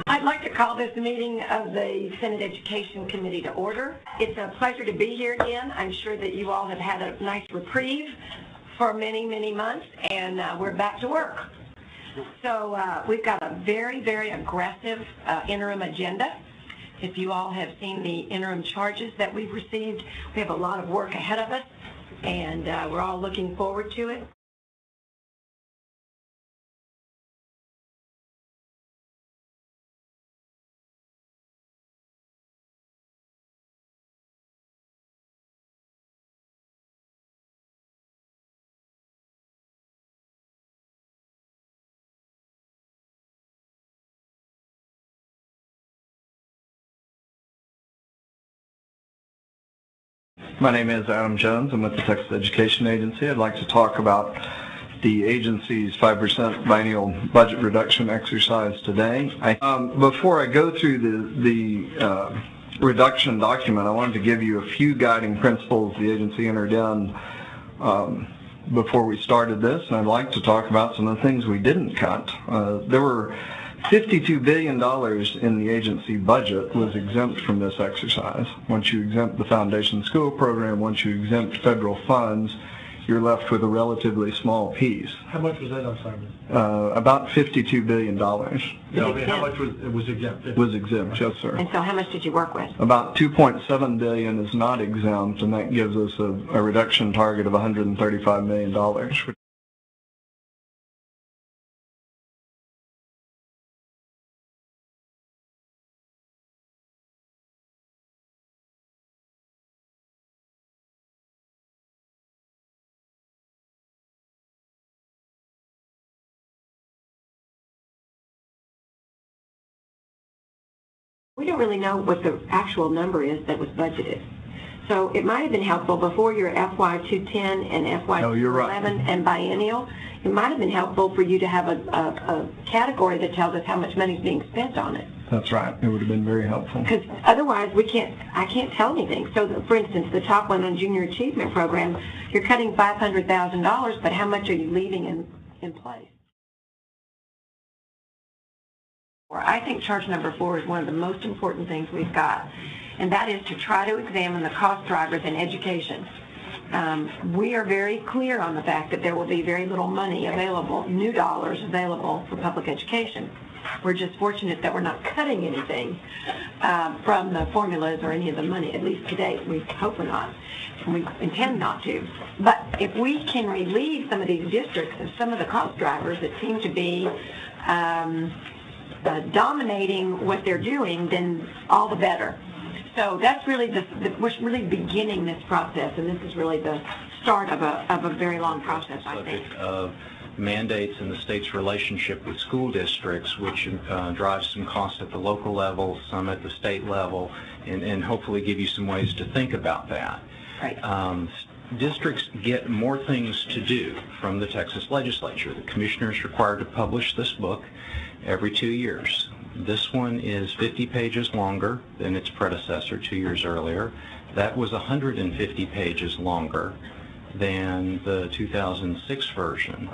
I'd like to call this meeting of the Senate Education Committee to order. It's a pleasure to be here again. I'm sure that you all have had a nice reprieve for many, many months, and we're back to work. So we've got a very, very aggressive interim agenda. If you all have seen the interim charges that we've received, we have a lot of work ahead of us, and we're all looking forward to it. My name is Adam Jones. I'm with the Texas Education Agency. I'd like to talk about the agency's 5% biennial budget reduction exercise today. Before I go through the reduction document, I wanted to give you a few guiding principles the agency entered in before we started this, and I'd like to talk about some of the things we didn't cut. There were $52 billion in the agency budget was exempt from this exercise. Once you exempt the foundation school program, once you exempt federal funds, you're left with a relatively small piece. How much was that, I'm sorry? About $52 billion. No, I mean, how much was exempt? Was exempt, yes, sir. And so how much did you work with? About $2.7 billion is not exempt, and that gives us a reduction target of $135 million. We don't really know what the actual number is that was budgeted. So it might have been helpful before your FY 210 and FY 211 and biennial, it might have been helpful for you to have a category that tells us how much money is being spent on it. That's right. It would have been very helpful. Because otherwise I can't tell anything. So for instance, the top one on Junior Achievement Program, you're cutting $500,000, but how much are you leaving in place? I think charge number 4 is one of the most important things we've got, and that is to try to examine the cost drivers in education. We are very clear on the fact that there will be very little money available, new dollars available for public education. We're just fortunate that we're not cutting anything from the formulas or any of the money, at least today. We hope we're not, and we intend not to. But if we can relieve some of these districts of some of the cost drivers that seem to be dominating what they're doing, then all the better. So that's really we're really beginning this process, and this is really the start of a very long process, I think. Of mandates and the state's relationship with school districts, which drives some costs at the local level, some at the state level, and hopefully give you some ways to think about that. Right. Districts get more things to do from the Texas legislature. The commissioner is required to publish this book every 2 years. This one is 50 pages longer than its predecessor 2 years earlier. That was 150 pages longer than the 2006 version.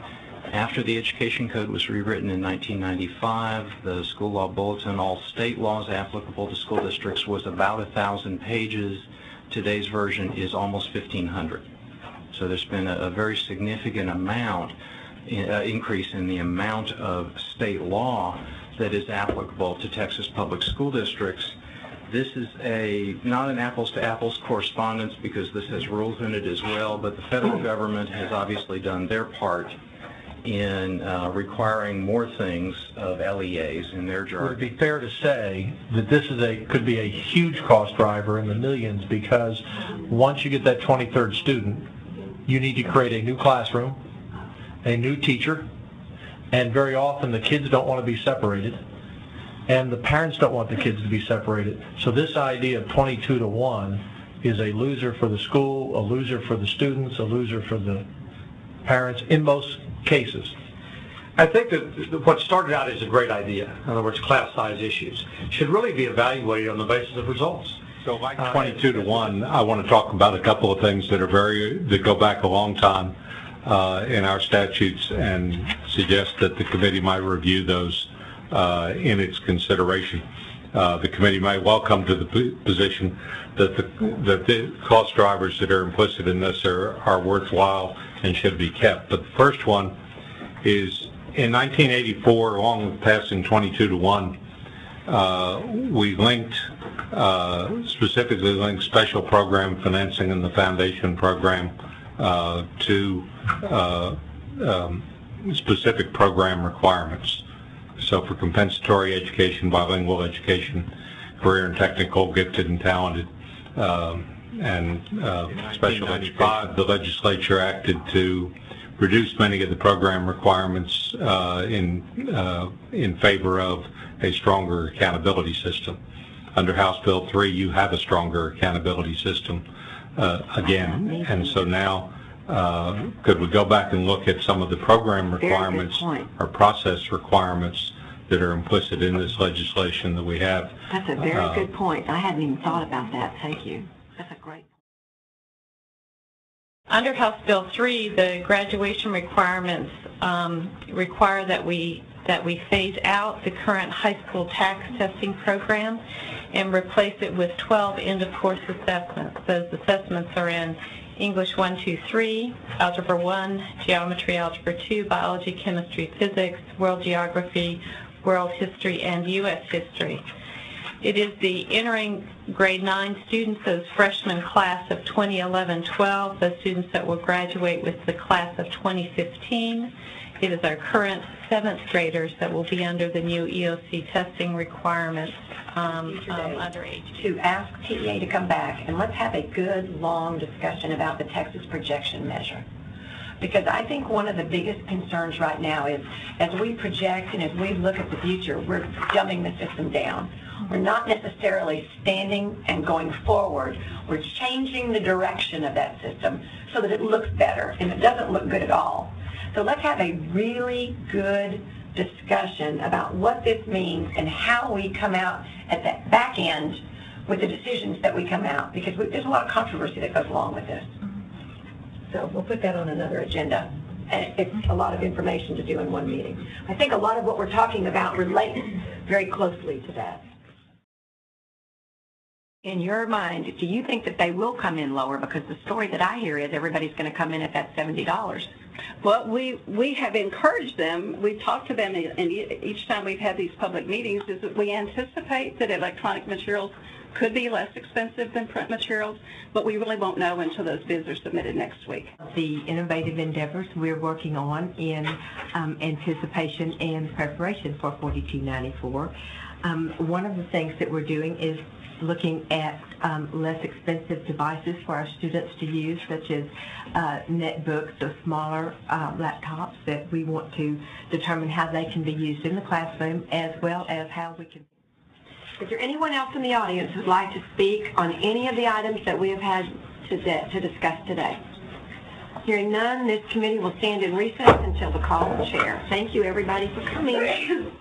After the Education Code was rewritten in 1995, the School Law Bulletin, all state laws applicable to school districts, was about 1,000 pages. Today's version is almost 1,500. So there's been a very significant increase in the amount of state law that is applicable to Texas public school districts. This is not an apples to apples correspondence because this has rules in it as well, but the federal government has obviously done their part in requiring more things of LEAs in their jargon. Would it be fair to say that this could be a huge cost driver in the millions, because once you get that 23rd student, you need to create a new classroom, a new teacher, and very often the kids don't want to be separated, and the parents don't want the kids to be separated. So this idea of 22 to 1 is a loser for the school, a loser for the students, a loser for the parents in most cases. I think that what started out as a great idea, in other words, class size issues, should really be evaluated on the basis of results. So like 22 to 1, I want to talk about a couple of things that go back a long time in our statutes, and suggest that the committee might review those in its consideration. The committee may well come to the position that the cost drivers that are implicit in this are worthwhile and should be kept. But the first one is in 1984, along with passing 22-to-1, we specifically linked special program financing in the foundation program to specific program requirements. So for compensatory education, bilingual education, career and technical, gifted and talented, and special education, the legislature acted to reduce many of the program requirements in favor of a stronger accountability system. Under House Bill 3, you have a stronger accountability system again, and so now could we go back and look at some of the program requirements or process requirements that are implicit in this legislation that we have? That's a very good point. I hadn't even thought about that. Thank you. That's a great point. Under House Bill 3, the graduation requirements require that we phase out the current high school tax testing program and replace it with 12 end-of-course assessments. Those assessments are in English 1, 2, 3, Algebra 1, Geometry, Algebra 2, Biology, Chemistry, Physics, World Geography, World History, and U.S. History. It is the entering grade 9 students, those freshman class of 2011-12, those students that will graduate with the class of 2015. It is our current 7th graders that will be under the new EOC testing requirements under age. To ask TEA to come back and let's have a good, long discussion about the Texas projection measure. Because I think one of the biggest concerns right now is as we project and as we look at the future, we're dumbing the system down. We're not necessarily standing and going forward. We're changing the direction of that system so that it looks better, and it doesn't look good at all. So let's have a really good discussion about what this means and how we come out at that back end with the decisions that we come out, because there's a lot of controversy that goes along with this. So we'll put that on another agenda. And it's a lot of information to do in one meeting. I think a lot of what we're talking about relates very closely to that. In your mind, do you think that they will come in lower? Because the story that I hear is everybody's going to come in at that $70. Well, we have encouraged them. We've talked to them, and each time we've had these public meetings, is that we anticipate that electronic materials could be less expensive than print materials, but we really won't know until those bids are submitted next week. The innovative endeavors we're working on in anticipation and preparation for 4294. One of the things that we're doing is looking at less expensive devices for our students to use, such as netbooks or smaller laptops that we want to determine how they can be used in the classroom, as well as how we can. Is there anyone else in the audience who'd like to speak on any of the items that we have had to discuss today? Hearing none, this committee will stand in recess until the call of the chair. Thank you, everybody, for coming.